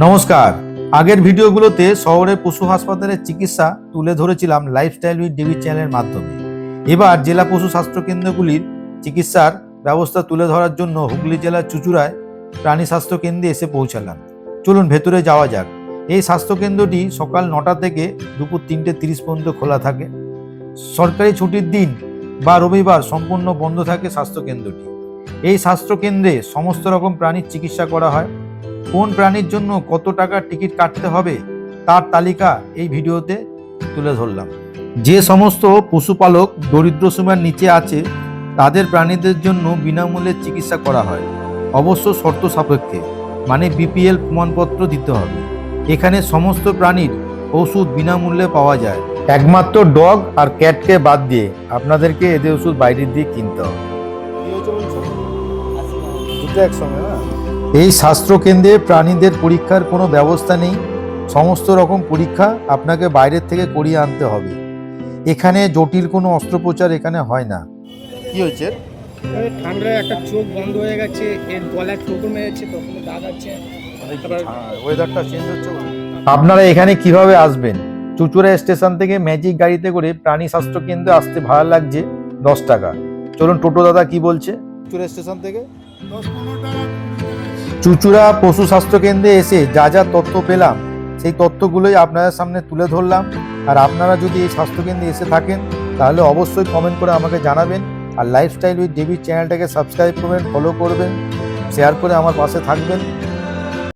নমস্কার। আগের ভিডিওগুলোতে শহরের পশু হাসপাতালের চিকিৎসা তুলে ধরেছিলাম লাইফস্টাইল উইথ ডেভি চ্যানেলের মাধ্যমে। এবার জেলা পশু স্বাস্থ্যকেন্দ্রগুলির চিকিৎসার ব্যবস্থা তুলে ধরার জন্য হুগলি জেলার চুঁচুড়ায় প্রাণী স্বাস্থ্যকেন্দ্রে এসে পৌঁছালাম। চলুন ভেতরে যাওয়া যাক। এই স্বাস্থ্যকেন্দ্রটি সকাল 9টা থেকে দুপুর 3টে 30 পর্যন্ত খোলা থাকে। সরকারি ছুটির দিন বা রবিবার সম্পূর্ণ বন্ধ থাকে স্বাস্থ্যকেন্দ্রটি। এই স্বাস্থ্যকেন্দ্রে সমস্ত রকম প্রাণীর চিকিৎসা করা হয়। কোন প্রাণীর জন্য কত টাকার টিকিট কাটতে হবে তার তালিকা এই ভিডিওতে তুলে ধরলাম। যে সমস্ত পশুপালক দরিদ্র সীমার নিচে আছে তাদের প্রাণীদের জন্য বিনামূল্যে চিকিৎসা করা হয়, অবশ্য শর্ত সাপেক্ষে, মানে বিপিএল প্রমাণপত্র দিতে হবে। এখানে সমস্ত প্রাণীর ওষুধ বিনামূল্যে পাওয়া যায়, একমাত্র ডগ আর ক্যাটকে বাদ দিয়ে। আপনাদেরকে এদের ওষুধ বাইরের দিয়ে কিনতে হবে। এই স্বাস্থ্যকেন্দ্রে প্রাণীদের পরীক্ষার কোনো ব্যবস্থা নেই। সমস্ত রকম পরীক্ষা আপনাকে বাইরের থেকে করিয়ে আনতে হবে। এখানে জটিল কোনো অস্ত্রোপচার এখানে হয় না। কি হয়েছে? ঠান্ডায় একটা চোখ বন্ধ হয়ে গেছে, এর গলায় ঠোকর মেরেছে, তখন দাগ আছে। ওয়েদারটা চেঞ্জ হচ্ছে। আপনারা এখানে কিভাবে আসবেন? চুঁচুড়া স্টেশন থেকে ম্যাজিক গাড়িতে করে প্রাণী স্বাস্থ্য কেন্দ্রে আসতে ভাড়া লাগছে 10 টাকা। চলুন টোটো দাদা কি বলছে। চুঁচুড়া স্টেশন থেকে 10-15 টাকা। চুঁচুড়া পশু স্বাস্থ্য কেন্দ্রে এসে যা যা তথ্য পেলাম সেই তথ্যগুলোই আপনাদের সামনে তুলে ধরলাম। আর আপনারা যদি এই স্বাস্থ্যকেন্দ্রে এসে থাকেন তাহলে অবশ্যই কমেন্ট করে আমাকে জানাবেন। আর লাইফস্টাইল উইথ ডেভি চ্যানেলটাকে সাবস্ক্রাইব করবেন, ফলো করবেন, শেয়ার করে আমার পাশে থাকবেন।